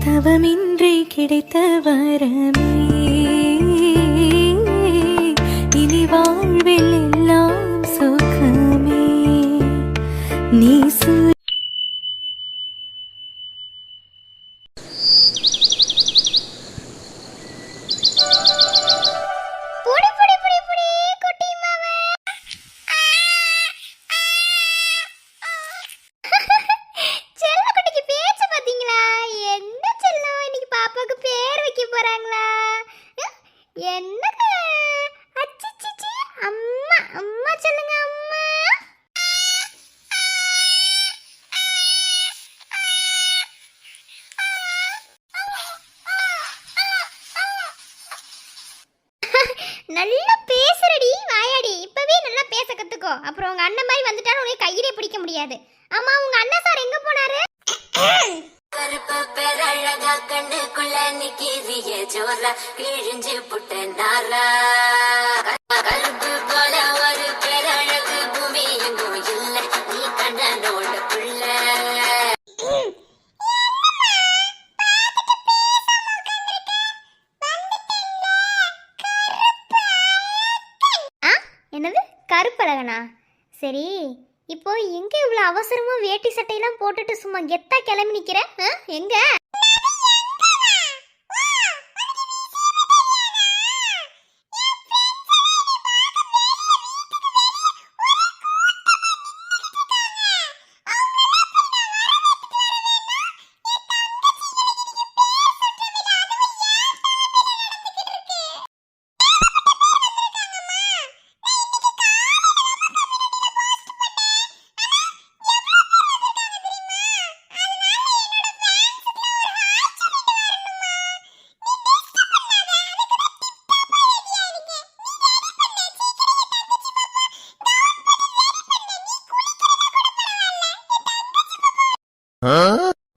தவமின்றி கிடைத்த வரமே இனி வாழ்வில் எல்லாம் சுகமே நீ என்னங்க அச்சிச்சிச்சி அம்மா அம்மா சொல்லுங்க அம்மா. நல்லா பேசுறடி வாயாடி, இப்பவே நல்லா பேச கத்துக்கோ. அப்புறம் உங்க அண்ணன் மாதிரி வந்துட்டாலும் உனக்கு கையிலே பிடிக்க முடியாது. ஆமா உங்க அண்ணன் சார் எங்க போனாரு? கருப்பு பேரழகா கண்ணுக்குள்ள நிக்கிறிய ஜோரா கிழிஞ்சு புட்ட நாரா கருப்பு போல ஒரு பேரழகு பூமி எங்கும் இல்ல நீ கண்ணனோட புள்ள. என்னது கருப்பழகனா? சரி, இப்போ எங்க இவ்வளவு அவசரமா வேட்டி சட்டையெல்லாம் போட்டுட்டு சும்மா கெத்தா கிளம்பி நிக்கிற? எங்க?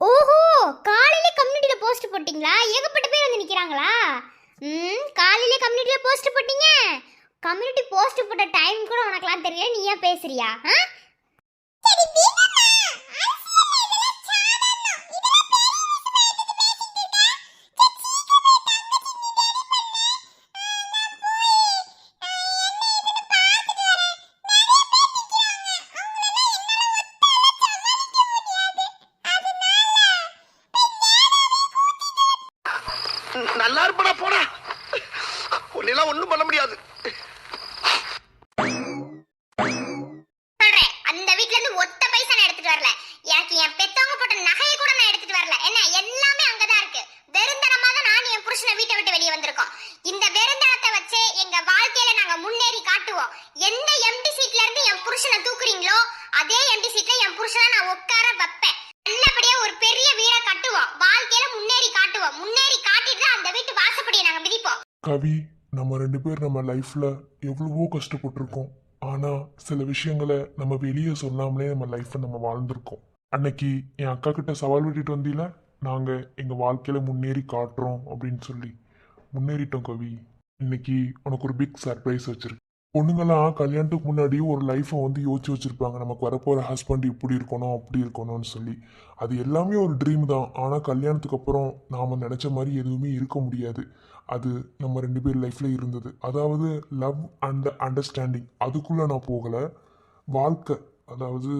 ஓஹோ, காலையில கம்யூனிட்டில போஸ்ட் போட்டீங்களா? ஏகப்பட்ட பேர் வந்து நிக்கிறாங்களா? காலையில கம்யூனிட்டில போஸ்ட் போட்டீங்க. கம்யூனிட்டி போஸ்ட் போட்ட டைம் கூட உனக்குலாம் தெரியல, நீ ஏன் பேசுறியா? நல்லா இருப்படா போடா, உன்னெல்லாம் ஒண்ணும் பண்ண முடியாது. அந்த வீட்ல இருந்து ஒத்த பைசா நான் எடுத்துட்டு வரல. எனக்கு என் பெத்தவங்க போட்ட நகையை கூட நான் எடுத்துட்டு வரல. என்ன எல்லாமே அங்கதான் இருக்கு. வெறுந்தனமா தான் நான் என் புருஷனை வீட்டை விட்டு வெளியே வந்திருக்கோம். இந்த வெறுந்தனத்தை வச்சு எங்க வாழ்க்கையில நாங்க முன்னேறி காட்டுவோம். எந்த எம்டி சீட்ல இருந்து என் புருஷனை தூக்குறீங்களோ அதே எம்டி சீட்ல என் புருஷனை நான் உட்கார வைப்பேன். நல்லபடியா ஒரு பெரிய வீட கட்டுவோம். வாழ்க்கையில முன்னேறி காட்டுவோம். முன்னேறி காட்டிட்டு தான் அந்த வீட்டு வாசப்படியை நாங்க மிதிப்போம். கவி, நம்ம 2 பேர் நம்ம லைஃப்ல எவ்வளவோ கஷ்டப்பட்டிருக்கோம். ஆனா சில விஷயங்களை நம்ம வெளியே சொல்லாமலே நம்ம லைஃப்பை நம்ம வாழ்ந்திருக்கோம். அன்னைக்கு என் அக்கா கிட்ட சவால் விட்டுட்டு வந்தீல, நாங்க எங்க வாழ்க்கையில முன்னேறி காட்டுறோம் அப்படின்னு சொல்லி முன்னேறிட்டோம். கவி, இன்னைக்கு உனக்கு ஒரு பிக் சர்ப்ரைஸ் வச்சிருக்கு. பொண்ணுங்கெல்லாம் கல்யாணத்துக்கு முன்னாடி ஒரு லைஃப்பை வந்து யோசிச்சு வச்சிருப்பாங்க, நமக்கு வரப்போகிற ஹஸ்பண்ட் இப்படி இருக்கணும் அப்படி இருக்கணும்னு சொல்லி. அது எல்லாமே ஒரு ட்ரீம் தான். ஆனால் கல்யாணத்துக்கு அப்புறம் நாம் நினச்ச மாதிரி எதுவுமே இருக்க முடியாது. அது நம்ம 2 பேர் லைஃப்பில் இருந்தது. அதாவது லவ் அண்ட் அண்டர்ஸ்டாண்டிங், அதுக்குள்ளே நான் போகலை. வாழ்க்கை, அதாவது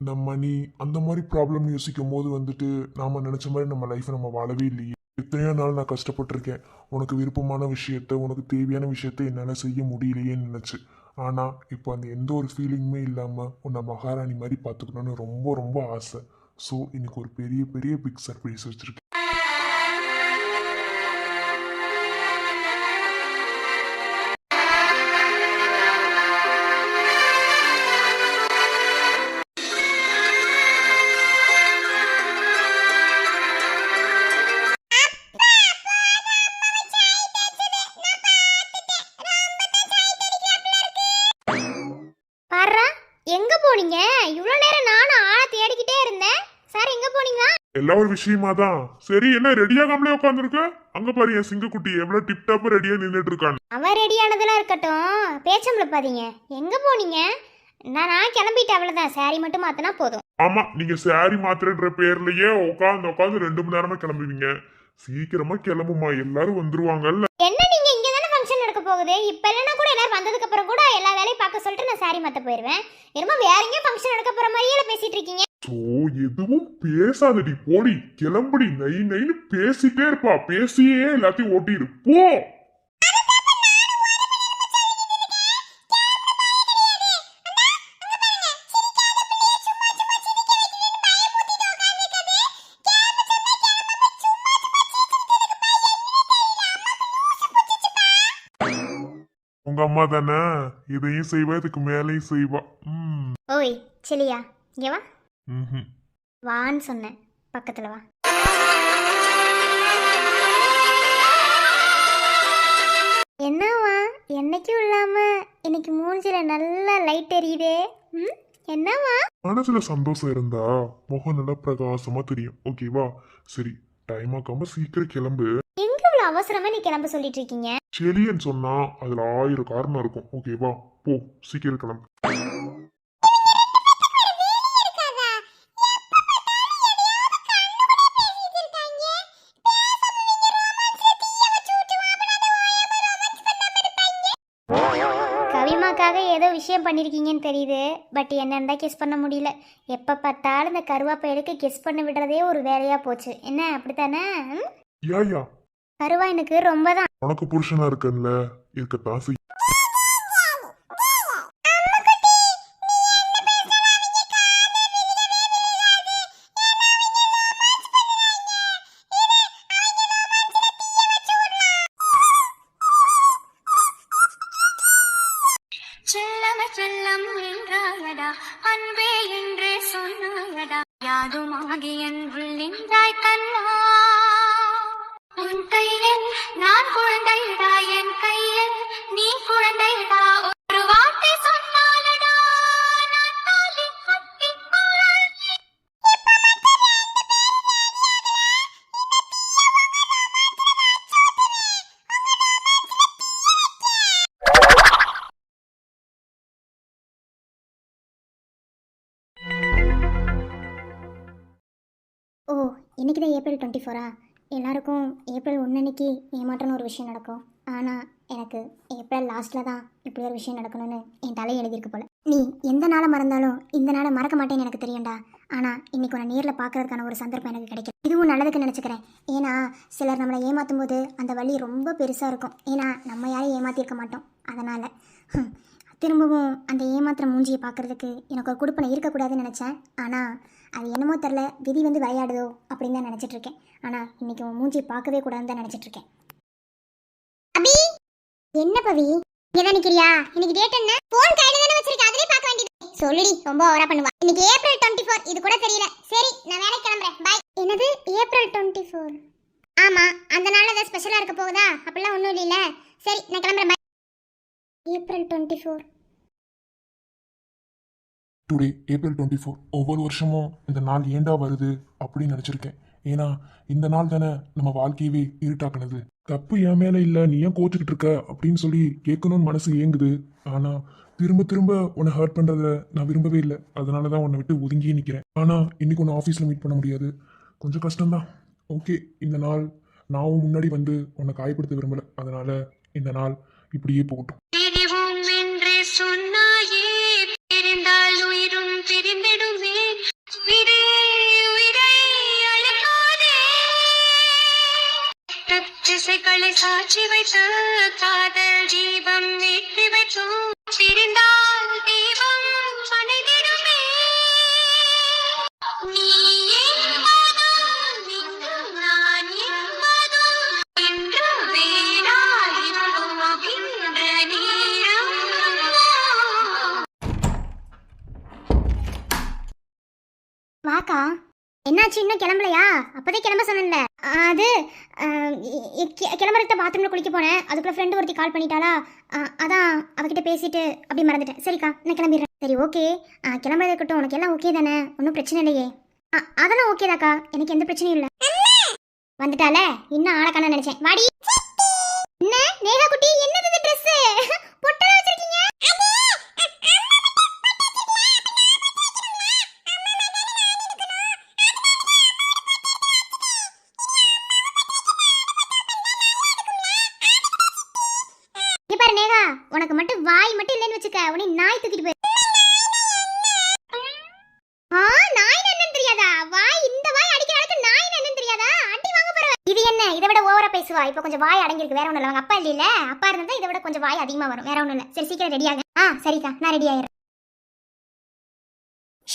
நம்ம நீ அந்த மாதிரி ப்ராப்ளம் யோசிக்கும் போது வந்துட்டு நாம் நினச்ச மாதிரி நம்ம லைஃப்பை நம்ம வாழவே இல்லையே. எத்தனையோ நாள் நான் கஷ்டப்பட்டிருக்கேன். உனக்கு விருப்பமான விஷயத்த, உனக்கு தேவையான விஷயத்த என்னால் செய்ய முடியலையேன்னு நினச்சி. ஆனால் இப்போ அந்த எந்த ஒரு ஃபீலிங்குமே இல்லாமல் உன்னை மகாராணி மாதிரி பார்த்துக்கணுன்னு ரொம்ப ரொம்ப ஆசை. ஸோ இன்னைக்கு ஒரு பெரிய பெரிய பிக் சர்ப்ரைஸ் வச்சுருக்கேன். எங்க போனீங்க? இவ்வளவு நேரம் நானும் ஆளை தேடிக்கிட்டே இருந்தேன். சார் எங்க போனீங்க? எல்லா ஒரு விஷயமா தான். சரி, என்ன ரெடியாகாமலே உட்காந்துருக்க? அங்க பாரு, என் சிங்கக்குட்டி எவ்வளவு டிப் டாப் ரெடியா நின்றுட்டு இருக்கான். அவன் ரெடியானதெல்லாம் இருக்கட்டும், பேச்சம்பள பாதீங்க. எங்க போனீங்க? நான் கிளம்பிட்டேன், அவ்வளவுதான். சாரி மட்டும் மாத்தினா போதும். ஆமா, நீங்க சாரி மாத்திரன்ற பேர்லயே உட்காந்து 2 மணி நேரமா கிளம்புவீங்க. சீக்கிரமா கிளம்புமா, எல்லாரும் வந்துருவாங்கல்ல. என்ன நீங்க இங்க தானே ஃபங்க்ஷன் நடக்க போகுது, இப்ப இல்லைன்னா கூட எல்லாரும் வந்ததுக்கு அப்புறம் கூட எல்லா வேலையும் பார்க்க சொல்லிட்டு நான் சாரி மாத்த போயிருவேன். என்னமோ வேற எங்கேயும் ஃபங்க்ஷன் நடக்க போற மாதிரியே பேசிட்டு இருக்கீங்க. சோ எதுவும் பேசாதடி, போடி கிளம்புடி. நைன்னு பேசிட்டே இருப்பா, பேசியே எல்லாத்தையும் ஓட்டிரு போ. உங்க அம்மா தானே, இதையும் செய்வா, இதுக்கு மேலையும் செய்வா. ஓய் செலியா, இங்க வா. ம். வான்னு சொன்னேன், பக்கத்துல வா. என்னவா என்னைக்கும் இல்லாம இன்னைக்கு மூஞ்சில நல்லா லைட் எரியுதே. என்னவா? மனசுல சந்தோஷம் இருந்தா முகம் நல்லா பிரகாசமா தெரியும். ஓகேவா? சரி, டைம் ஆக்காம சீக்கிரம் கிளம்பு. எங்க இவ்வளவு அவசரமா நீ கிளம்ப சொல்லிட்டு இருக்கீங்க? செலியன்னு சொன்னா அதுல 1000 காரணம் இருக்கும். ஓகேவா? போ, சீக்கிரம் கிளம்பு. கவிமாக்காக ஏதோ விஷயம் பண்ணிருக்கீங்கன்னு தெரியுது, பட் என்னன்னு தான் கெஸ் பண்ண முடியல. எப்ப பார்த்தாலும் இந்த கருவாப்பையலுக்கு கெஸ் பண்ண விடுறதே ஒரு வேலையா போச்சு. என்ன அப்படித்தானே? யாயா கருவாயனுக்கு ரொம்ப தான். உனக்கு புருஷனா இருக்கன்ல, இருக்கத்தான் செய். செல்லம் என்றாயடா, அன்பே என்று சொன்னாயடா, யாதுமாகி என்புள் நின்றாய் கண்ணா. உன் கையில் நான் குழந்தைடா, என் கையில் நீ குழந்தைடா, ஒரு வார்த்தை சொன்னாலடா நான் தாலி கட்டிக் கொள்வேன். ஓ, இன்னைக்கு தான் ஏப்ரல் 24. எல்லாருக்கும் ஏப்ரல் 1 அன்னைக்கு ஏமாற்றம்னு ஒரு விஷயம் நடக்கும். ஆனால் எனக்கு ஏப்ரல் லாஸ்ட்டில் தான் இப்படி ஒரு விஷயம் நடக்கணும்னு என் தலை எழுதியிருக்கு போல. நீ எந்த நாளை மறந்தாலும் இந்த நாளை மறக்க மாட்டேன்னு எனக்கு தெரியும்டா. ஆனால் இன்னைக்கு உன்னை நேரில் பார்க்கறதுக்கான ஒரு சந்தர்ப்பம் எனக்கு கிடைக்கும். இதுவும் நல்லதுக்கு நினச்சிக்கிறேன். ஏன்னா சிலர் நம்மளை ஏமாற்றும் போது அந்த வலி ரொம்ப பெருசாக இருக்கும். ஏன்னா நம்ம யாரையும் ஏமாற்றிருக்க மாட்டோம். அதனால் திரும்பவும் அந்த ஏமாத்திர மூஞ்சியை பார்க்கறதுக்கு எனக்கு ஒரு கொடுப்பனை இருக்கக்கூடாதுன்னு நினச்சேன். ஆனால் அது என்னமோ தெரில, விதி வந்து விளையாடுதோ அப்படின்னு தான் நினச்சிட்டு இருக்கேன். ஆனால் இன்னைக்கு உன் மூஞ்சியை பார்க்கவே கூடாதுன்னு தான் நினச்சிட்டு இருக்கேன். அபி, என்ன பவி இங்கே தான் நிற்கிறியா? இன்னைக்கு டேட் என்ன? ஃபோன் கையில் தானே வச்சிருக்கேன், அதிலே பார்க்க வேண்டியது. சொல்லுடி, ரொம்ப ஓவரா பண்ணுவா. இன்னைக்கு ஏப்ரல் 24, இது கூட தெரியல. சரி, நான் வேலைக்கு கிளம்புறேன், பாய். என்னது ஏப்ரல் 24? ஆமாம், அந்த நாள் ஏதாவது ஸ்பெஷலாக இருக்க போகுதா? அப்படிலாம் ஒன்றும் இல்லைல்ல. சரி, நான் கிளம்புறேன், பாய். ஏப்ரல் 24. Today April 24. ஒவ்வொரு வருஷமும் இந்த நாள் ஏண்டா வருது அப்படின்னு நினச்சிருக்கேன். ஏன்னா இந்த நாள் தானே நம்ம வாழ்க்கையவே இருட்டாக்குனது. தப்பு என் மேலே இல்லை, நீ ஏன் கோச்சுக்கிட்டு இருக்க அப்படின்னு சொல்லி கேட்கணும்னு மனசு ஏங்குது. ஆனால் திரும்ப திரும்ப உன்னை ஹர்ட் பண்ணுறத நான் விரும்பவே இல்லை. அதனால தான் உன்னை விட்டு ஒதுங்கியே நிற்கிறேன். ஆனால் இன்னைக்கு உன்னை ஆஃபீஸில் மீட் பண்ண முடியாது, கொஞ்சம் கஷ்டம்தான். ஓகே, இந்த நாள் நான் முன்னாடி வந்து உன்னை காயப்படுத்த விரும்பலை. அதனால இந்த நாள் இப்படியே போகட்டும். பிரிவோம் என்று சொன்னாயே, பிரிந்தால் உயிரும் பிரிந்திடுமே. உயிரே உயிரை அழுக்காதே, திசைகளை சாட்சி வைத்து காதல் தீபம் ஏற்றி வைத்தோம். பிரிந்தால் தீபம் அணைந்திடுமே. நீ என்பதும் இங்கு நான் என்பதும் என்று வேறாய் போகின்ற நேரம். வாக்கா, என்னாச்சு? இன்னும் கிளம்பலையா? அப்போதே கிளம்ப சொன்னேன்ல. அது கிளம்புறத பாத்ரூமில் குளிக்க போனேன். அதுக்குள்ள ஃப்ரெண்டு ஒருத்தி கால் பண்ணிட்டாளா, அதான் அவகிட்ட பேசிட்டு அப்படி மறந்துட்டேன். சரிக்கா, நான் கிளம்பிடுறேன். சரி, ஓகே, கிளம்புறது இருக்கட்டும். உனக்கு எல்லாம் ஓகே தானே? ஒன்றும் பிரச்சனை இல்லையே? அதெல்லாம் ஓகேதாக்கா, எனக்கு எந்த பிரச்சனையும் இல்லை. வந்துட்டால, இன்னும் ஆளக்கான நினைச்சேன். வாடி. என்ன நேகா குட்டி, என்னது ட்ரெஸ் பொட்டலா வச்சிருக்கீங்க? வாய் மட்டும் இல்லைன்னு வச்சுக்க உன்னை நாய் தூக்கிட்டு போயிரு. நாய் என்னன்னு தெரியாதா? வாய் இந்த வாய் அடிக்கிற அளவுக்கு நாய் என்னன்னு தெரியாதா? அடி வாங்க போற. இது என்ன இதை விட ஓவரா பேசுவா? இப்போ கொஞ்சம் வாய் அடங்கிருக்கு, வேற ஒண்ணும் இல்ல. அவங்க அப்பா இல்ல, அப்பா இருந்தா இதை விட கொஞ்சம் வாய் அதிகமா வரும், வேற ஒண்ணும் இல்ல. சரி சீக்கிரம் ரெடி ஆகு. சரிக்கா நான் ரெடி ஆயிடுறேன்.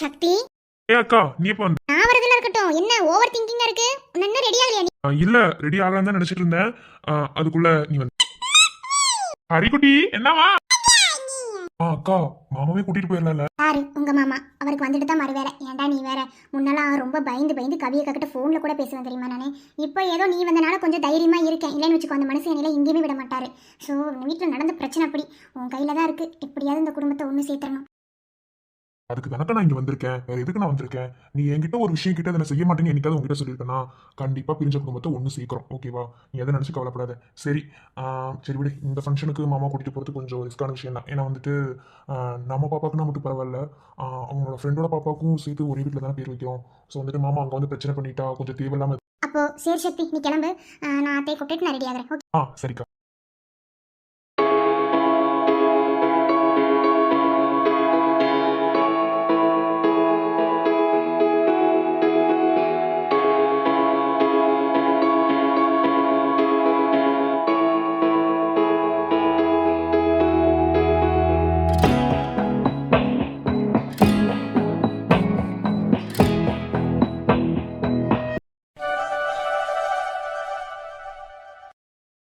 சக்தி ஏ அக்கா, நீ எப்ப வந்த? நான் வரதுல இருக்கட்டும், என்ன ஓவர் திங்கிங்கா இருக்கு? உன்ன என்ன ரெடி ஆகலையா நீ? இல்ல, ரெடி ஆகலாம் தான் நினைச்சிட்டு இருந்தேன். அதுக்குள்ள நீ வந்து. ஹரிக்குட்டி என்னவா? அக்கா, மாமாவே கூட்டிட்டு போயிடலாம்ல? யாரு உங்க மாமா? அவருக்கு வந்துட்டு தான் மறு வேலை. ஏன்டா நீ வேற? முன்னெல்லாம் ரொம்ப பயந்து கவியை கக்கிட்ட போன்ல கூட பேசுவேன் தெரியுமா நானே. இப்போ ஏதோ நீ வந்தனால கொஞ்சம் தைரியமா இருக்கேன். இல்லைன்னு வச்சுக்கோ, அந்த மனுஷன் என்னையில எங்கேயுமே விட மாட்டாரு. ஸோ வீட்டில் நடந்த பிரச்சனை அப்படி உன் கையில தான் இருக்கு. எப்படியாவது இந்த குடும்பத்தை ஒன்று சேர்த்தணும். அதுக்கு தானக்கா நான் இங்க வந்திருக்கேன். வேற எதுக்கு நான் வந்திருக்கேன்? நீ என்கிட்ட ஒரு விஷயம் கிட்ட அதை செய்ய மாட்டேன்னு என்னைக்காவது உங்ககிட்ட சொல்லியிருக்கேன்னா கண்டிப்பா பிரிஞ்ச குடும்பத்தை ஒன்று சீக்கிரம். ஓகேவா? நீ எதை நினைச்சு கவலைப்படாத. சரி சரி விடு. இந்த ஃபங்க்ஷனுக்கு மாமா கூட்டிட்டு போறது கொஞ்சம் ரிஸ்கான விஷயம் தான். ஏன்னா வந்துட்டு நம்ம பாப்பாக்குன்னா மட்டும் பரவாயில்ல, அவங்களோட ஃப்ரெண்டோட பாப்பாக்கும் சேர்த்து ஒரே வீட்டில் தானே பேர் வைக்கிறோம். ஸோ வந்துட்டு மாமா அங்கே வந்து பிரச்சனை பண்ணிட்டா கொஞ்சம் தேவையில்லாம. அப்போ சரி சக்தி, நீ கிளம்பு. நான் அத்தையை கூப்பிட்டு நான் ரெடி ஆகிறேன். ஓகே? சரிக்கா.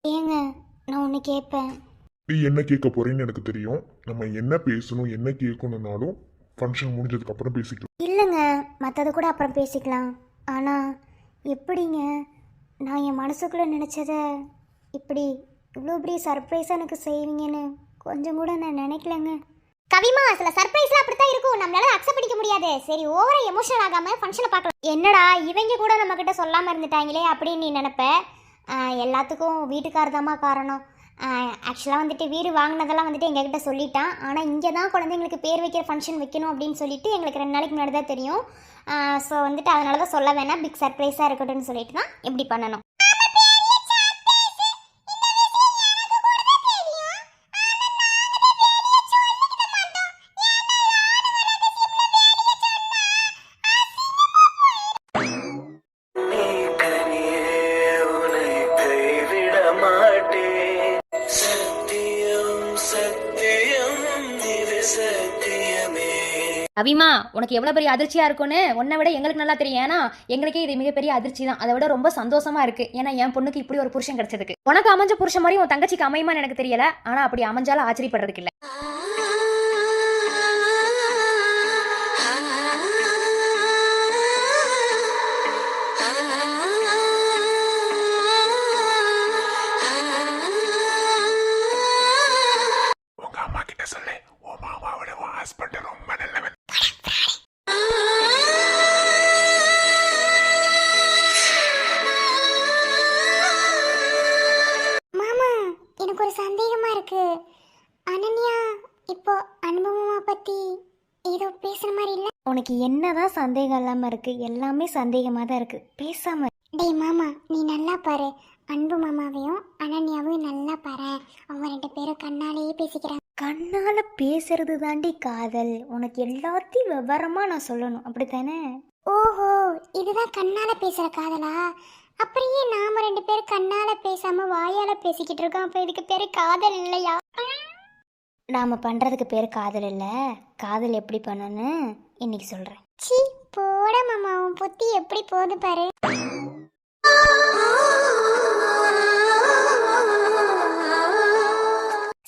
ஏங்க நான் ஒன்று கேட்பேன். நீ என்ன கேட்க போறேன்னு எனக்கு தெரியும். நம்ம என்ன பேசணும் என்ன கேட்கணும்னாலும் ஃபங்க்ஷன் முடிஞ்சதுக்கு அப்புறம் பேசிக்கலாம். இல்லைங்க, மற்றது கூட அப்புறம் பேசிக்கலாம். ஆனால் எப்படிங்க நான் என் மனசுக்குள்ளே நினச்சதை இப்படி இவ்வளோ பெரிய சர்ப்ரைஸாக எனக்கு செய்வீங்கன்னு கொஞ்சம் கூட நான் நினைக்கலங்க. கவிமா, சில சர்ப்ரைஸ்லாம் அப்படித்தான் இருக்கும், நம்மளால அக்செப்ட் பண்ணிக்க முடியாது. சரி, ஓவரா எமோஷனல் ஆகாம ஃபங்க்ஷனை பார்க்கலாம். என்னடா இவங்க கூட நம்ம கிட்ட சொல்லாமல் இருந்துட்டாங்களே அப்படின்னு நீ நினைப்ப. எல்லாத்துக்கும் வீட்டுக்காரர் தாம்மா காரணம். ஆக்சுவலாக வந்துட்டு வீடு வாங்கினதெல்லாம் வந்துட்டு எங்ககிட்ட சொல்லிட்டான். ஆனால் இங்கே தான் குழந்தைங்களுக்கு பேர் வைக்கிற ஃபங்க்ஷன் வைக்கணும் அப்படின்னு சொல்லிட்டு எங்களுக்கு 2 நாளைக்கு முன்னாடி தான் தெரியும். ஸோ வந்துட்டு அதனால தான் சொல்ல வேணாம், பிக் சர்ப்ரைஸாக இருக்கட்டும்னு சொல்லிட்டு தான் இப்படி பண்ணணும். அபிமா, உனக்கு எவ்வளோ பெரிய அதிர்ச்சியாக இருக்கும்னு உன்னை விட எங்களுக்கு நல்லா தெரியும். ஏன்னா எங்களுக்கே இது மிகப்பெரிய அதிர்ச்சி தான். அதை விட ரொம்ப சந்தோஷமா இருக்கு. ஏன்னா என் பொண்ணுக்கு இப்படி ஒரு புருஷன் கிடைச்சதுக்கு. உனக்கு அமைஞ்ச புருஷன் மாதிரி உன் தங்கச்சிக்கு அமையுமான்னு எனக்கு தெரியல. ஆனால் அப்படி அமைஞ்சாலும் ஆச்சரியப்படுறதுக்கு இல்லை. உங்க அம்மா கிட்ட சொல்லு, உன் மாமாவோட உன் ஹஸ்பண்ட் ரொம்ப நல்லவன். மாமா, எனக்கு ஒரு சந்தேகமா இருக்கு. அனன்யா இப்போ அனுபவமா பத்தி ஏதோ பேசுற மாதிரி இல்ல? உனக்கு என்னதான் சந்தேகம் இல்லாமல் இருக்கு? எல்லாமே சந்தேகமாக தான் இருக்கு. பேசாம டேய் மாமா, நீ நல்லா பாரு. அன்பு மாமாவையும் அனன்யாவையும் நல்லா பாரு. அவங்க 2 பேரும் கண்ணாலேயே பேசிக்கிறாங்க. கண்ணால பேசுறது தாண்டி காதல். உனக்கு எல்லாத்தையும் விவரமா நான் சொல்லணும், அப்படித்தானே? ஓஹோ, இதுதான் கண்ணால பேசுற காதலா? அப்புறம் ஏன் நாம 2 பேரும் கண்ணால பேசாம வாயால பேசிக்கிட்டு இருக்கோம்? அப்ப இதுக்கு பேரு காதல் இல்லையா? நாம பண்றதுக்கு பேர் காதல் இல்ல. காதல் எப்படி பண்ணணும்னு இன்னைக்கு சொல்றேன். சீ போட மாமா, உன் புத்தி எப்படி போகுது பாரு.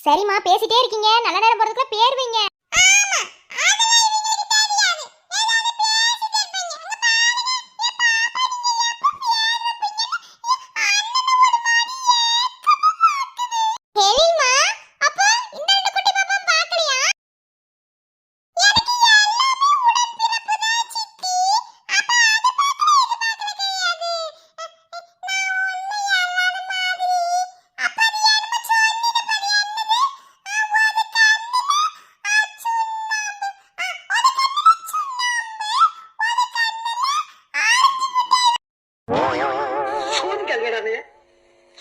சரிம்மா, பேசிட்டே இருக்கீங்க, நல்ல நேரம் போறதுக்குள்ள பேர் வைங்க.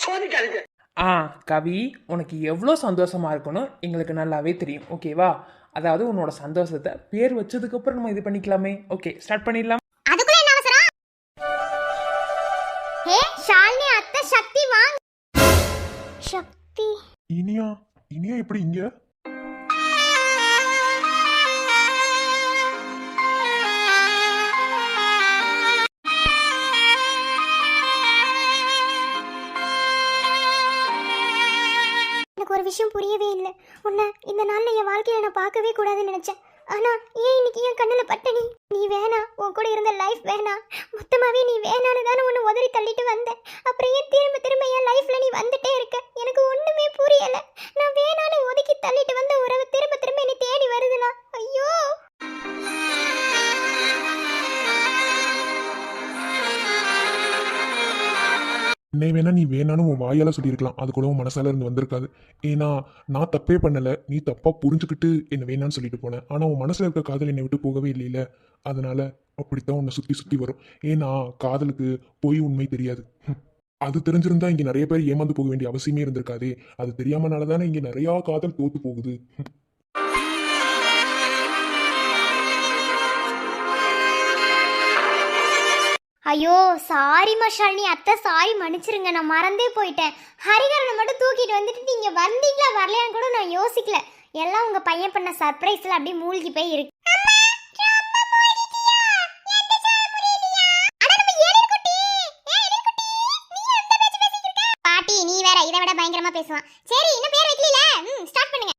சோதிக்காதீங்க. ஆ கவி, உனக்கு எவ்வளோ சந்தோஷமா இருக்கணும் எங்களுக்கு நல்லாவே தெரியும், ஓகேவா? அதாவது உன்னோட சந்தோஷத்தை பேர் வச்சதுக்கு அப்புறம் நம்ம இது பண்ணிக்கலாமே. ஓகே, ஸ்டார்ட் பண்ணிடலாம். அதுக்குள்ள என்ன அவசரம்? ஹே ஷாலினி அத்தை, சக்தி வாங்க. சக்தி. இனியா இனியா எப்படி இங்க? எனக்கு ஒரு விஷயம் புரியவே இல்லை. உன்னை இந்த நாள்ல என் வாழ்க்கையில நான் பார்க்கவே கூடாதுன்னு நினைச்சேன். ஆனா ஏன் இன்னைக்கு என் கண்ணுல பட்ட நீ வேணா, உன் கூட இருந்த லைஃப் வேணா, மொத்தமாவே நீ வேணான்னு தானே உன்னை உதறி தள்ளிட்டு வந்த. அப்புறம் ஏன் திரும்ப திரும்ப என் லைஃப்ல நீ வந்துட்டே இருக்க? எனக்கு ஒண்ணுமே புரியல. நான் வேணான்னு ஒதுக்கி தள்ளிட்டு வந்த உறவு திரும்ப திரும்ப நீ தேடி வருதுனா? ஐயோ. என்னை வேணா நீ வேணான்னு உன் வாயால சொல்லியிருக்கலாம், அது கூட உன் மனசால இருந்து வந்திருக்காது. ஏன்னா நான் தப்பே பண்ணல, நீ தப்பா புரிஞ்சுக்கிட்டு என்ன வேணான்னு சொல்லிட்டு போனேன். ஆனா உன் மனசுல இருக்க காதல் என்னை விட்டு போகவே இல்லையில, அதனால அப்படித்தான் உன்னை சுத்தி சுத்தி வரும். ஏன்னா காதலுக்கு பொய் உண்மை தெரியாது. அது தெரிஞ்சிருந்தா இங்க நிறைய பேர் ஏமாந்து போக வேண்டிய அவசியமே இருந்திருக்காதே. அது தெரியாமனாலதானே இங்க நிறைய காதல் தோத்து போகுது. ஐயோ சாரிம்மா ஷாலினி அத்தை, சாரி மன்னிச்சிருங்க, நான் மறந்தே போயிட்டேன். ஹரிகரனை மட்டும் தூக்கிட்டு வந்துட்டு நீங்க வந்தீங்களா வரலையான்னு கூட நான் யோசிக்கல. எல்லாம் உங்க பையன் பண்ண சர்ப்ரைஸ்ல அப்படியே மூழ்கி போய் இருக்கு. பாட்டி நீ வேற இதை விட பயங்கரமா பேசுவான். சரி இன்னும் பேர் வைக்கல. ஸ்டார்ட் பண்ணுங்க.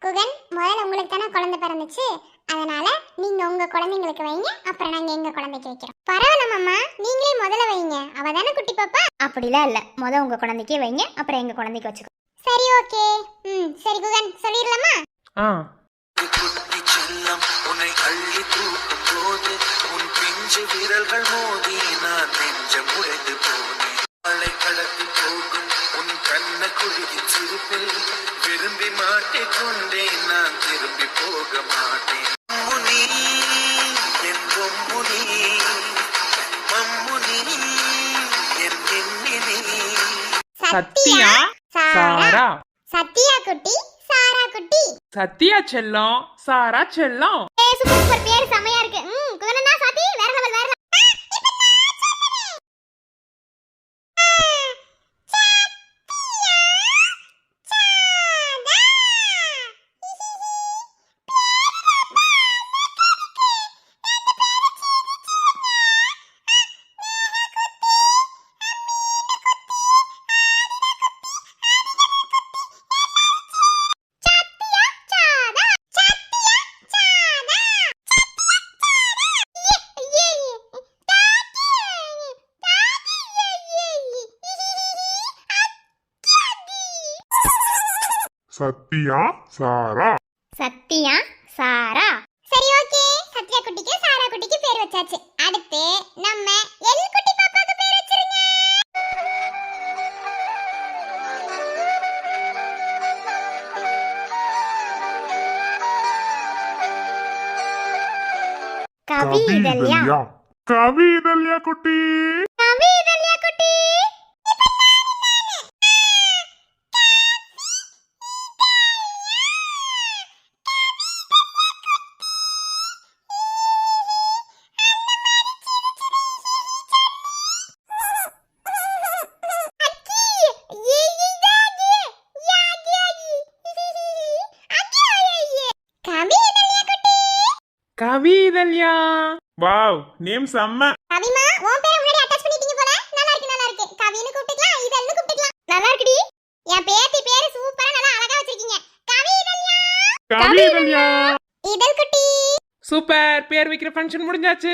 குகன், முதல்ல உங்களுக்கு தானே குழந்தை பிறந்துச்சு, அதனால நீங்க உங்க குழந்தைங்களுக்கு வைங்க, அப்புறம் நாங்க எங்க குழந்தைக்கு வைக்கிறோம். பரவாயில்ல மாமா, நீங்களே முதல்ல வைங்க, அவ தானே குட்டி பாப்பா. அப்படிலாம் இல்ல, உங்க குழந்தைக்கே வைங்க, அப்புறம் எங்க குழந்தைக்கு வச்சுக்கோ. சரி ஓகே. சரி குகன் சொல்லிடலாமா? ஆ குட்டி செல்லம் உன்னை அள்ளி தூக்கும் போது உன் பிஞ்சு விரல்கள் மோதி நான் நெஞ்சம் உடைந்து போனேன். மழை கடத்தி போகும் உன் கண்ண குழியின் சிரிப்பில் விரும்பி மாட்டிக்கொண்டேன், நான் திரும்பி போக மாட்டேன். முனி என் பொம்முனி, மம்முனி என் மின்மினி. சத்யா, சாரா. சத்யா குட்டி, சாரா குட்டி. சத்யா செல்லம், சாரா செல்லம். சூப்பர், பேர் செமையா இருக்கு. குகனண்ணா சாத்தி வேற லெவல் வேற level. சத்யா சாரா. சத்யா சாரா. சரி ஓகே, சத்யா குட்டிக்கு சாரா குட்டிக்கு பேர் வச்சாச்சு. அடுத்து நம்ம எல் குட்டி பாப்பாக்கு பேர் வச்சிருங்க. கவிதல்யா. கவிதல்யா குட்டி. கவிதல்யா குட்டி. கவிதல்யா. வாவ், நேம் செம்ம. கவிமா, உன் பேரை முன்னாடி அட்டாச் பண்ணிட்டீங்க போல. நல்லா இருக்கு நல்லா இருக்கு. கவின்னு கூப்பிட்டுக்கலாம், இதழ்னு கூப்பிட்டுக்கலாம். நல்லா இருக்குடி. என் பேத்தி பேரு சூப்பரா நல்லா அழகா வச்சிருக்கீங்க. கவிதல்யா. கவிதல்யா. இதழ் குட்டி. சூப்பர், பேர் வைக்கிற ஃபங்க்ஷன் முடிஞ்சாச்சு.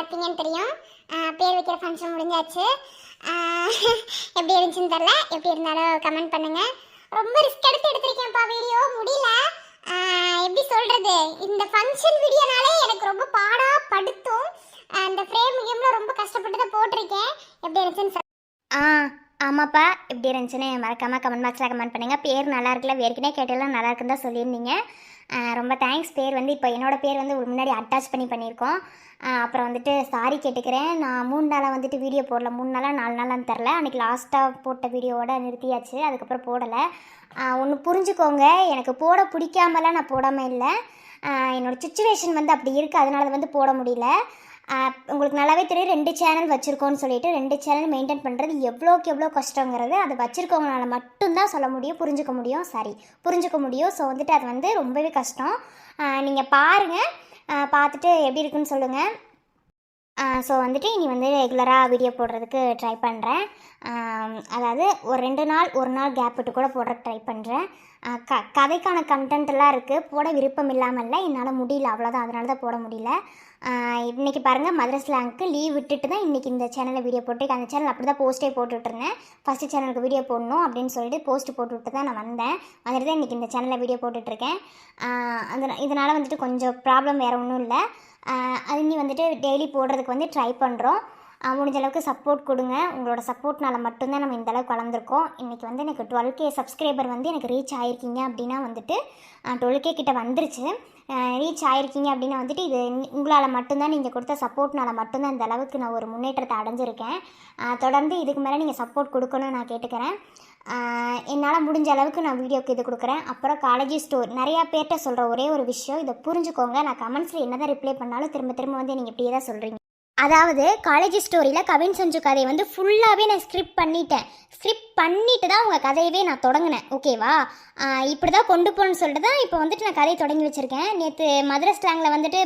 பார்ப்பீங்கன்னு தெரியும். பேர் வைக்கிற ஃபங்க்ஷன் முடிஞ்சாச்சு. எப்படி இருந்துச்சுன்னு தெரியல. எப்படி இருந்தாலும் கமெண்ட் பண்ணுங்க. ரொம்ப ரிஸ்க் எடுத்திருக்கேன்ப்பா, வீடியோ முடியல. எப்படி சொல்றது, இந்த ஃபங்க்ஷன் வீடியோனாலே எனக்கு ரொம்ப பாடா படுத்தும். அந்த ஃப்ரேம் கேம்ல ரொம்ப கஷ்டப்பட்டு தான் போட்டிருக்கேன். எப்படி இருந்துச்சுன்னு ஆமாப்பா, எப்படி இருந்துச்சுன்னு மறக்காமல் கமெண்ட் பாக்ஸில் கமெண்ட் பண்ணுங்கள். பேர் நல்லா இருக்குல்ல, ஏற்கனவே கேட்டெல்லாம் நல்லா இருக்குன்னு தான் சொல்லியிருந்தீங்க. ரொம்ப தேங்க்ஸ். பேர் வந்து இப்போ என்னோடய பேர் வந்து முன்னாடி அட்டாச் பண்ணியிருக்கோம். அப்புறம் வந்துட்டு சாரி கேட்டுக்கிறேன். நான் 3 நாளாக வந்துட்டு வீடியோ போடல. 3 நாளாக 4 நாளான்னு தெரில. அன்றைக்கி லாஸ்ட்டாக போட்ட வீடியோவோட நிறுத்தியாச்சு. அதுக்கப்புறம் போடலை. ஒன்று புரிஞ்சுக்கோங்க, எனக்கு போட பிடிக்காமலாம் நான் போடாமல் இல்லை. என்னோடய சுச்சுவேஷன் வந்து அப்படி இருக்குது, அதனால வந்து போட முடியல. உங்களுக்கு நல்லாவே தெரியும் 2 சேனல் வச்சுருக்கோன்னு சொல்லிட்டு 2 சேனல் மெயின்டைன் பண்ணுறது எவ்வளோக்கு எவ்வளோ கஷ்டங்கிறது அது வச்சுருக்கவங்களால மட்டும்தான் சொல்ல முடியும், புரிஞ்சுக்க முடியும். ஸோ வந்துட்டு அது வந்து ரொம்பவே கஷ்டம். நீங்கள் பாருங்கள், பார்த்துட்டு எப்படி இருக்குன்னு சொல்லுங்கள். ஸோ வந்துட்டு இனி வந்து ரெகுலராக வீடியோ போடுறதுக்கு ட்ரை பண்ணுறேன். அதாவது ஒரு 2 நாள் 1 நாள் கேப் விட்டு கூட போடுறதுக்கு ட்ரை பண்ணுறேன். கதைக்கான கண்டென்ட்டெல்லாம் இருக்குது, போட விருப்பம் இல்லாமல் இல்லை, என்னால் முடியல, அவ்வளோதான். அதனால தான் போட முடியல. இன்றைக்கி பாருங்கள், மதுரை ஸ்லாங்க்கு லீவ் விட்டுட்டு தான் இன்றைக்கி இந்த சேனலில் வீடியோ போட்டு அந்த சேனல் அப்படி தான் போஸ்ட்டே போட்டுட்ருந்தேன். ஃபஸ்ட்டு சேனலுக்கு வீடியோ போடணும் அப்படின்னு சொல்லிட்டு போஸ்ட்டு போட்டுவிட்டு தான் நான் வந்தேன். வந்துட்டு தான் இன்றைக்கி இந்த சேனலில் வீடியோ போட்டுட்ருக்கேன். இதனால் வந்துட்டு கொஞ்சம் ப்ராப்ளம் வேறு ஒன்றும் இல்லை. அது இன்னி வந்துட்டு டெய்லி போடுறதுக்கு வந்து ட்ரை பண்ணுறோம். முடிஞ்ச அளவுக்கு சப்போர்ட் கொடுங்க. உங்களோட சப்போர்ட்னால மட்டும்தான் நம்ம இந்த அளவுக்கு வளர்ந்துருக்கோம். இன்றைக்கி வந்து எனக்கு 12K சப்ஸ்கிரைபர் வந்து எனக்கு ரீச் ஆகிருக்கீங்க அப்படின்னா வந்துட்டு 12K கிட்ட வந்துருச்சு. ரீச் ஆகிருக்கீங்க அப்படின்னா வந்துட்டு இது உங்களால் மட்டும்தான், நீங்கள் கொடுத்த சப்போர்ட்னால மட்டும்தான் இந்த அளவுக்கு நான் ஒரு முன்னேற்றத்தை அடைஞ்சிருக்கேன். தொடர்ந்து இதுக்கு மேலே நீங்கள் சப்போர்ட் கொடுக்கணும்னு நான் கேட்டுக்கிறேன். என்னால் முடிஞ்ச அளவுக்கு நான் வீடியோக்கு இது கொடுக்குறேன். அப்புறம் காலேஜ் ஸ்டோர் நிறையா பேர்கிட்ட சொல்கிற ஒரே ஒரு விஷயம், இதை புரிஞ்சுக்கோங்க. நான் கமெண்ட்ஸில் என்ன தான் ரிப்ளை பண்ணாலும் திரும்ப வந்து நீங்கள் இப்படியே தான் சொல்கிறீங்க. அதாவது காலேஜ் ஸ்டோரியில் கவின் சஞ்சு கதையை வந்து ஃபுல்லாகவே நான் ஸ்கிரிப்ட் பண்ணிட்டு தான் உங்கள் கதையவே நான் தொடங்கினேன். ஓகேவா? இப்படி தான் கொண்டு போகணுன்னு சொல்லிட்டு தான் இப்போ வந்துட்டு நான் கதையை தொடங்கி வச்சுருக்கேன். நேற்று மதுரை ஸ்லாங்கில் வந்துட்டு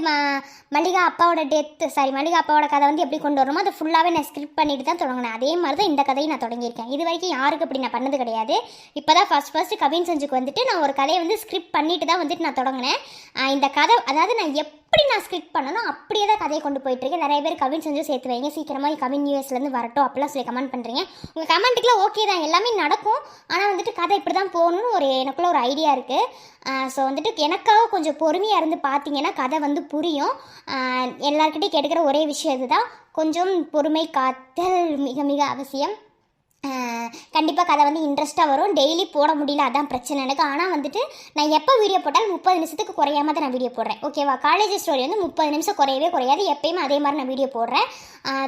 மல்லிகா அப்பாவோட கதை வந்து எப்படி கொண்டு வரணுமோ அதை ஃபுல்லாகவே நான் ஸ்கிரிப்ட் பண்ணிட்டு தான் தொடங்கினேன். அதே மாதிரி தான் இந்த கதையை நான் தொடங்கியிருக்கேன். இது வரைக்கும் யாருக்கு அப்படி நான் பண்ணது கிடையாது. இப்போ தான் ஃபஸ்ட்டு கவின் சஞ்சுக்கு வந்துட்டு நான் ஒரு கதையை வந்து ஸ்கிரிப்ட் பண்ணிட்டு தான் வந்துட்டு நான் தொடங்கினேன். இந்த கதை அதாவது நான் எப்படி நான் ஸ்கிரிப்ட் பண்ணணும் அப்படியே தான் கதையை கொண்டு போயிட்டுருக்கேன். நிறைய பேர் கவின் செஞ்சு சேர்த்து வைங்க, சீக்கிரமாக கவின் யூஎஸ்லேருந்து வரட்டும் அப்படிலாம் சொல்லி கமெண்ட் பண்ணுறீங்க. உங்கள் கமெண்ட்டுக்குலாம் ஓகே தான், எல்லாமே நடக்கும். ஆனால் வந்துட்டு கதை இப்படி தான் போகணுன்னு எனக்குள்ள ஒரு ஐடியா இருக்குது. ஸோ வந்துட்டு எனக்காக கொஞ்சம் பொறுமையாக இருந்து பார்த்தீங்கன்னா கதை வந்து புரியும். எல்லாருக்கிட்டையும் கேட்டுக்கிற ஒரே விஷயம் இதுதான், கொஞ்சம் பொறுமை காத்தல் மிக மிக அவசியம். கண்டிப்பாக கதை வந்து இன்ட்ரெஸ்ட்டாக வரும். டெய்லி போட முடியல, அதான் பிரச்சனை எனக்கு. ஆனால் வந்துட்டு நான் எப்போ வீடியோ போட்டாலும் 30 நிமிஷத்துக்கு குறையாம தான் நான் வீடியோ போடுறேன். ஓகேவா? காலேஜ் ஸ்டோரி வந்து 30 நிமிஷம் குறையவே குறையாது. எப்பயுமே அதே மாதிரி நான் வீடியோ போடுறேன்.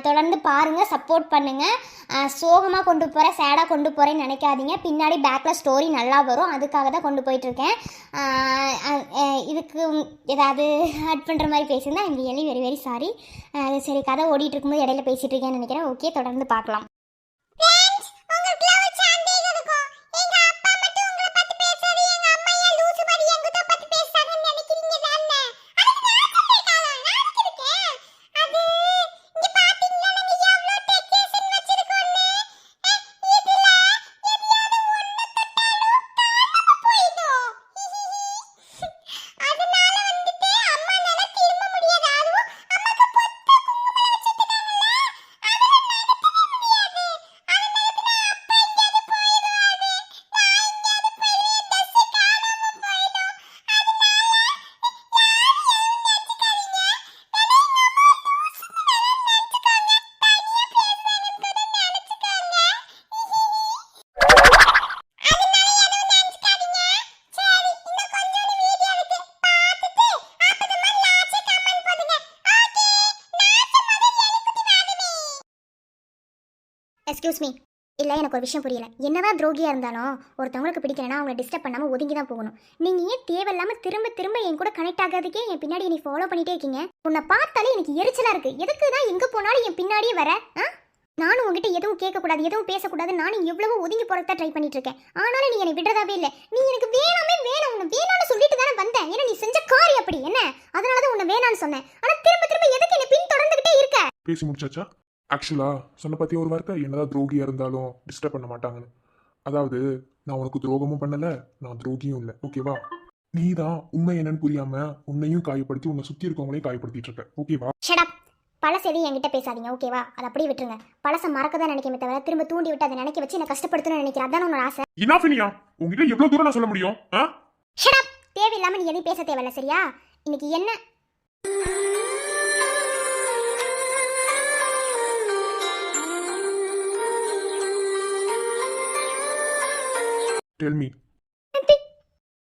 தொடர்ந்து பாருங்கள், சப்போர்ட் பண்ணுங்கள். சோகமாக கொண்டு போகிறேன், சேடாக கொண்டு போகிறேன்னு நினைக்காதீங்க. பின்னாடி பேக்கில் ஸ்டோரி நல்லா வரும், அதுக்காக தான் கொண்டு போயிட்டுருக்கேன். இதுக்கு ஏதாவது ஆட் பண்ணுற மாதிரி பேசியிருந்தா I'm really very very sorry. சரி, கதை ஓடிட்டு இருக்கும்போது இடையில பேசிகிட்டு இருக்கேன்னு நினைக்கிறேன். ஓகே, தொடர்ந்து பார்க்கலாம். Excuse me. இல்லை, எனக்கு ஒரு விஷயம் புரியல. என்னதான் துரோகியாக இருந்தாலும் ஒருத்தவங்களுக்கு பிடிக்கலன்னா அவங்களை டிஸ்டர்ப் பண்ணாமல் ஒதுங்கி தான் போகணும். நீங்கள் ஏன் தேவையில்லாமல் திரும்ப என் கூட கனெக்ட் ஆகாததுக்கே என் பின்னாடி நீ ஃபாலோ பண்ணிகிட்டே இருக்கீங்க? உன்னை பார்த்தாலே எனக்கு எரிச்சலாக இருக்குது. எதுக்கு தான் எங்கே போனாலும் என் பின்னாடியே வர? நானும் உங்ககிட்ட எதுவும் கேட்கக்கூடாது, எதுவும் பேசக்கூடாது, நானும் எவ்வளவோ ஒதுங்கி போகிறதா ட்ரை பண்ணிட்டு இருக்கேன். ஆனாலும் நீ என்னை விடுறதாவே இல்லை. நீ எனக்கு வேணாம் உன்னை வேணான்னு சொல்லிட்டு தானே வந்தேன். ஏன்னா நீ செஞ்ச காரியம் அப்படி என்ன, அதனால தான் உன்னை வேணான்னு சொன்னேன். ஆனால் திரும்ப எதுக்கு என்னை பின் தொடர்ந்துகிட்டே இருக்க? பேசி முடிச்சாச்சா? ஆக்சுவலாக சொன்ன பற்றி ஒரு வார்த்தை, என்னதான் துரோகியாக இருந்தாலும் டிஸ்டர்ப் பண்ண மாட்டாங்கன்னு. அதாவது நான் உனக்கு துரோகமும் பண்ணலை, நான் துரோகியும் இல்லை. ஓகேவா? நீ தான் உண்மை என்னன்னு புரியாமல் உன்னையும் காயப்படுத்தி உன்னை சுற்றி இருக்கவங்களையும் காயப்படுத்திட்டு இருக்க. ஓகேவா? Shut up. பழச எதையும் என்கிட்ட பேசாதீங்க ஓகேவா? அதை அப்படியே விட்டுருங்க. பழச மறக்க தான் நினைக்கமே தவிர திரும்ப தூண்டி விட்டு அதை நினைக்க வச்சு என்னை கஷ்டப்படுத்தணும்னு நினைக்கிறேன். அதான் உன்னோட ஆசை. இனாஃபினியா, உங்ககிட்ட எவ்வளவு தூரம் நான் சொல்ல முடியும்? Shut up. தேவையில்லாம நீ எதையும் பேச தேவையில்ல சரியா? இன்னைக்கு என்ன Tell me.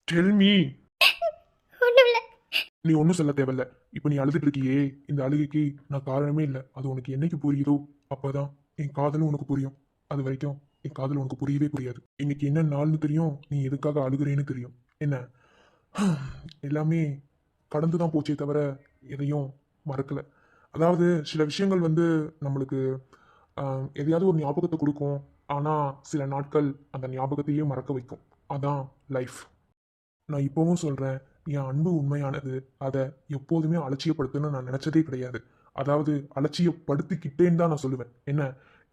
Tell me. ஒண்ணும் இல்ல. நீ ஒன்றும் சொல்ல தேவையில்ல. இப்போ நீ அழுதுட்டு இருக்கியே, இந்த அழுகைக்கு நான் காரணமே இல்லை. அது உனக்கு என்னைக்கு புரியுதோ அப்பதான் என் காதலும் உனக்கு புரியும். அது வரைக்கும் என் காதல் உனக்கு புரியவே புரியாது. இன்னைக்கு என்ன நாள்னு தெரியும், நீ எதுக்காக அழுகுறேன்னு தெரியும். என்ன எல்லாமே கடந்து தான் போச்சே தவிர எதையும் மறக்கல. அதாவது சில விஷயங்கள் நம்மளுக்கு எதையாவது ஒரு ஞாபகத்தை கொடுக்கும். ஆனால் சில நாட்கள் அந்த ஞாபகத்தையே மறக்க வைக்கும். அதான் லைஃப். நான் இப்போவும் சொல்கிறேன், என் அன்பு உண்மையானது. அதை எப்போதுமே அலட்சியப்படுத்துன்னு நான் நினச்சதே கிடையாது. அதாவது அலட்சியப்படுத்திக்கிட்டேன்னு தான் நான் சொல்லுவேன். என்ன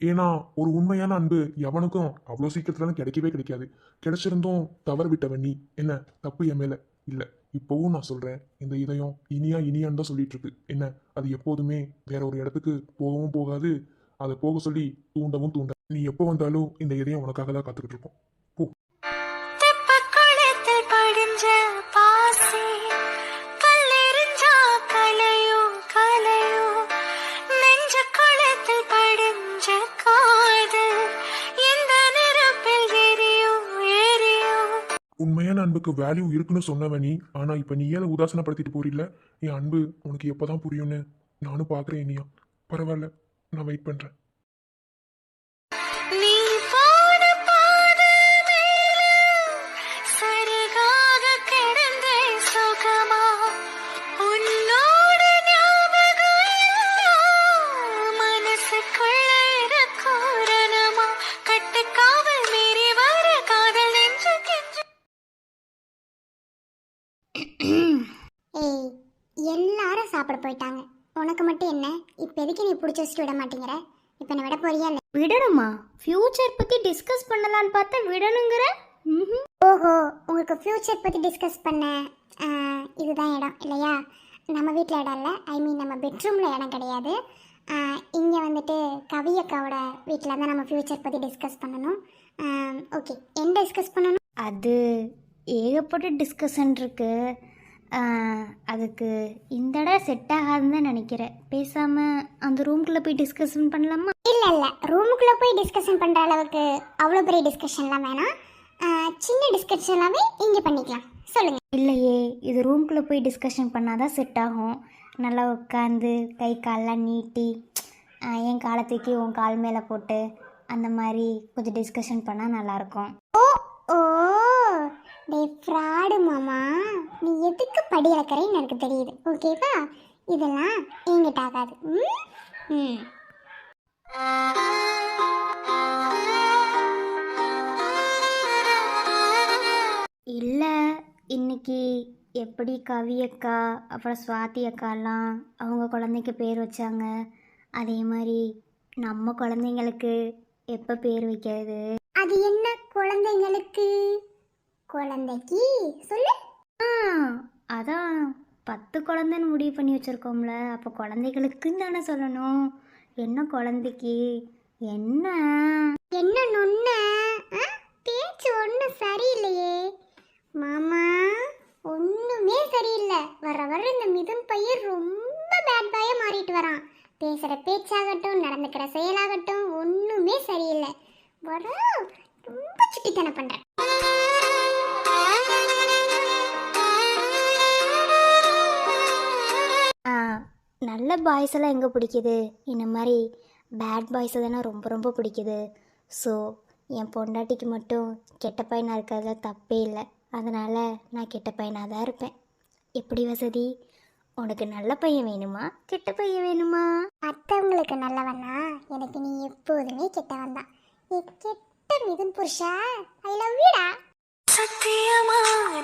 ஏன்னா ஒரு உண்மையான அன்பு எவனுக்கும் அவ்வளோ சீக்கிரத்துலாம் கிடைக்கவே கிடைக்காது. கிடைச்சிருந்தும் தவறு விட்டவன் நீ. என்ன தப்பு என் மேலே இல்லை. இப்போவும் நான் சொல்கிறேன், இந்த இதயம் இனியான்னு தான் சொல்லிட்டு இருக்கு. என்ன அது எப்போதுமே வேற ஒரு இடத்துக்கு போகவும் போகாது. அதை போக சொல்லி தூண்டவும் தூண்ட. நீ எப்போ வந்தாலும் இந்த இதயம் உனக்காக தான் காத்துக்கிட்டு இருக்கோம். போ. தெப்பக்குளத்தில் படிஞ்ச பாசி, கல்லெறிஞ்சா கலையும் கலையும், நெஞ்ச குளத்தில் படிஞ்ச காதல், எந்த நெருப்பில் எரியும் எரியும். உண்மையான அன்புக்கு வேல்யூ இருக்குன்னு சொன்னவன் நீ. ஆனால் இப்போ நீ ஏன் உதாசனப்படுத்திட்டு போறில்ல? என் அன்பு உனக்கு எப்போதான் புரியும்னு நானும் பார்க்குறேன். இனியா பரவாயில்ல, நான் வெயிட் பண்ணுறேன். நீ போன பாதை மேல சருகாக கிடந்தே சுகமா, உன்னோட ஞாபகம் எல்லாம் மனசுக்குள்ள இருக்கும் ரணமா, கட்டுக்காவல் மீறி வர காதல் நெஞ்சு கெஞ்சு. ஏய், எல்லாரும் சாப்பிட போயிட்டாங்க. உனக்கு மட்டும் என்ன? இப்போ எதுக்கு நீ பிடிச்சி வச்சுட்டு விட மாட்டேங்கிற? இப்போ என்ன விட போறியா இல்லை? விடணுமா? ஃபியூச்சர் பற்றி டிஸ்கஸ் பண்ணலான்னு பார்த்தா விடணுங்கிற? ஓஹோ, உங்களுக்கு ஃப்யூச்சர் பற்றி டிஸ்கஸ் பண்ண இதுதான் இடம் இல்லையா? நம்ம வீட்டில் இடம் இல்லை. ஐ மீன் நம்ம பெட்ரூமில் இடம் கிடையாது. இங்கே கவியக்காவோட வீட்டில் தான் நம்ம ஃப்யூச்சர் பற்றி டிஸ்கஸ் பண்ணணும். ஓகே, என்ன டிஸ்கஸ் பண்ணணும்? அது ஏகப்பட்ட டிஸ்கஷன் இருக்கு. அதுக்கு இந்த இடம் செட் ஆகாதுன்னு தான் நினைக்கிறேன். பேசாமல் அந்த ரூம்குள்ளே போய் டிஸ்கஷன் பண்ணலாமா? இல்லை, ரூமுக்குள்ளே போய் டிஸ்கஷன் பண்ணுற அளவுக்கு அவ்வளோ பெரிய டிஸ்கஷன்லாம் வேணாம். சின்ன டிஸ்கஷன்லாமே இங்கே பண்ணிக்கலாம். சொல்லுங்கள். இல்லையே, இது ரூம்குள்ளே போய் டிஸ்கஷன் பண்ணால் தான் செட் ஆகும். நல்லா உட்காந்து கை காலெலாம் நீட்டி என் காலை தூக்கி உன் கால் மேலே போட்டு அந்த மாதிரி கொஞ்சம் டிஸ்கஷன் பண்ணால் நல்லாயிருக்கும். ஓ டே ஃப்ராடு மாமா, நீ எதுக்கு படி இறக்குறேன்னு எனக்கு தெரியுது. ஓகேவா? இதெல்லாம் எங்கிட்ட ஆகாது. இல்லை, இன்னைக்கு எப்படி கவி அக்கா அப்புறம் சுவாதி அக்காலாம் அவங்க குழந்தைக்கு பேர் வச்சாங்க, அதே மாதிரி நம்ம குழந்தைங்களுக்கு எப்போ பேர் வைக்கிறது? அது என்ன குழந்தைங்களுக்கு? குழந்தைக்கு சொல்லு. அதான் 10 குழந்தைன்னு முடிவு பண்ணி வச்சுருக்கோம்ல, அப்போ குழந்தைகளுக்குன்னு தானே சொல்லணும். என்ன குழந்தைக்கு? என்ன நொன்ன பேச்சு ஒன்றும் சரியில்லையே மாமா, ஒன்றுமே சரியில்லை. வர இந்த மிதுன் பையன் ரொம்ப பேட் பாயாக மாறிட்டு வரான். பேசுகிற பேச்சாகட்டும், நடந்துக்கிற செயலாகட்டும் ஒன்றுமே சரியில்லை. வர ரொம்ப சுட்டித்தனம் பண்ணுறேன். நல்ல பாய்ஸ் எல்லாம் எங்கே பிடிக்குது? இந்த மாதிரி பேட் பாய்ஸை தானே ரொம்ப ரொம்ப பிடிக்குது. ஸோ என் பொண்டாட்டிக்கு மட்டும் கெட்ட பையனாக இருக்கிறதுல தப்பே இல்லை. அதனால் நான் கெட்ட பையனாக தான் இருப்பேன். எப்படி வசதி? உனக்கு நல்ல பையன் வேணுமா கெட்ட பையன் வேணுமா? மற்றவங்களுக்கு நல்லவனா, எனக்கு நீ எப்போதுமே கெட்டவன் தான். கெட்ட மிதுன் புருஷா, ஐ லவ் யூடா. சத்தியமா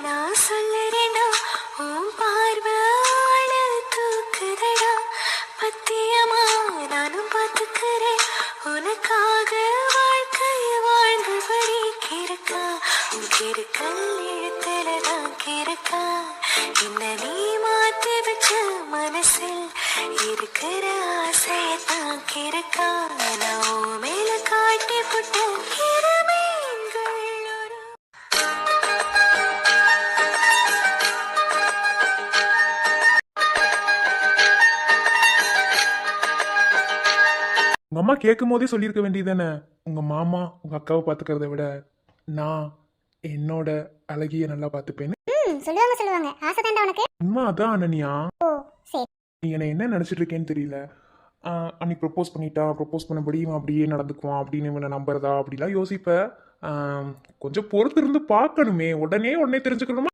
நான் சொல்லுறேன்டா, உன் பார்வையால தூக்குதடா. பத்தியமா நானும் பார்த்துக்கிறேன், உனக்காக வாழ்க்கைய வாழ்ந்தபடி கிறுக்கா. உன் கிறுக்கல் எழுத்துலதான் கிறுக்கா. என்ன நீ மாத்தி வச்ச மனசில் இருக்கிற கிறுக்கா நான் உன் மேல காட்டி புட்ட கிருமீன்கள் ஒரு உங்க அம்மா கேட்கும் போதே சொல்லியிருக்க வேண்டியதானே, உங்க மாமா உங்க அக்காவை பாத்துக்கிறத விட நான் என்னோட அழகிய நல்லா பாத்துப்பேன்னு. சொல்லுவாங்க சொல்லுவாங்க. ஆசை தாண்டா உனக்கு. உண்மை அதான் அனன்யா. ஓ சரி. நீ என்னை என்ன நினைச்சிட்டு இருக்கேன்னு தெரியல. அன்னைக்கு ப்ரப்போஸ் பண்ணிட்டா, ப்ரப்போஸ் பண்ணபடி இவன் அப்படியே நடந்துக்குவான் அப்படின்னு இவனை நம்புறதா அப்படிலாம் யோசிப்ப. கொஞ்சம் பொறுத்து இருந்து பார்க்கணுமே, உடனே தெரிஞ்சுக்கணுமா?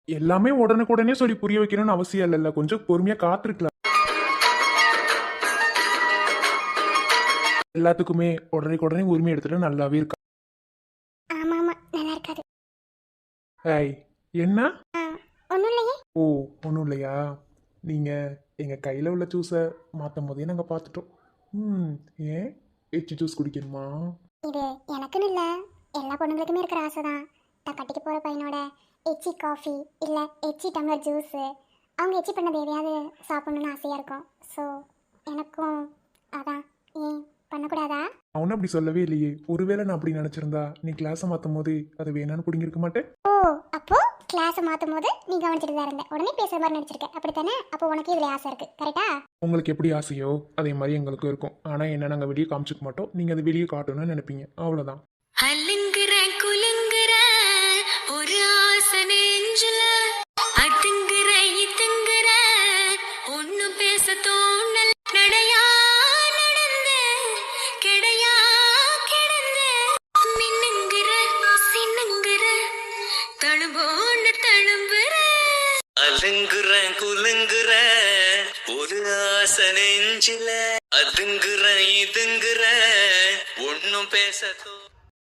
எல்லாமே உடனுக்குடனே சொல்லி புரிய வைக்கணும்னு அவசியம் இல்லைல்ல, கொஞ்சம் பொறுமையா காத்திருக்கலாம். எல்லாத்துக்குமே உடனே உரிமை எடுத்துட்டு நல்லாவே இருக்கா. ஆமா ஆமா நல்லா இருக்காது. ஏய் என்ன? ஒன்றும் இல்லையே. ஓ ஒன்றும் இல்லையா? நீங்க எங்க கையில உள்ள ஜூஸை மாற்றும் போதே நாங்கள் பார்த்துட்டோம். ஏன் எச்சி ஜூஸ் குடிக்கணுமா? இது எனக்குன்னு இல்லை, எல்லா பொண்ணுங்களுக்குமே இருக்கிற ஆசை தான். நான் கட்டிக்க போகிற பையனோட எச்சி காஃபி இல்லை எச்சி டம்ளர் ஜூஸு, அவங்க எச்சி பண்ணது எதையாவது சாப்பிடணுன்னு ஆசையாக இருக்கும். ஸோ எனக்கும் அதான். ஏன் பண்ணக்கூடாதா? அவனும் அப்படி சொல்லவே இல்லையே. ஒருவேளை நான் அப்படி நினச்சிருந்தா நீ கிளாஸை மாற்றும் போது அது வேணான்னு பிடிங்கிருக்க மாட்டேன். ஓ அப்போ கிளாஸை மாற்றும் போது நீ கவனிச்சிட்டு தான் இருந்த, உடனே பேசுகிற மாதிரி நினச்சிருக்க அப்படித்தானே? அப்போ உனக்கு இதில் ஆசை இருக்குது கரெக்டா? உங்களுக்கு எப்படி ஆசையோ அதே மாதிரி எங்களுக்கும் இருக்கும். ஆனால் என்ன நாங்கள் வெளியே காமிச்சிக்க மாட்டோம், நீங்கள் அதை வெளியே காட்டணும்னு நினைப்பீங்க, அவ்வளோதான். அலுங்குற குலுங்குற ஒரு ஆசை நெஞ்சுல அதுங்குற இதுங்குற ஒன்னும் பேச தோணல் நடையா நடந்து கிடையா கிடந்து மின்னுங்குற சின்னுங்குற தழும்போன்னு தழும்புற அலுங்குற குலுங்குற ஒரு ஆசை நெஞ்சில அதுங்குற இதுங்குற ஒன்னும் பேச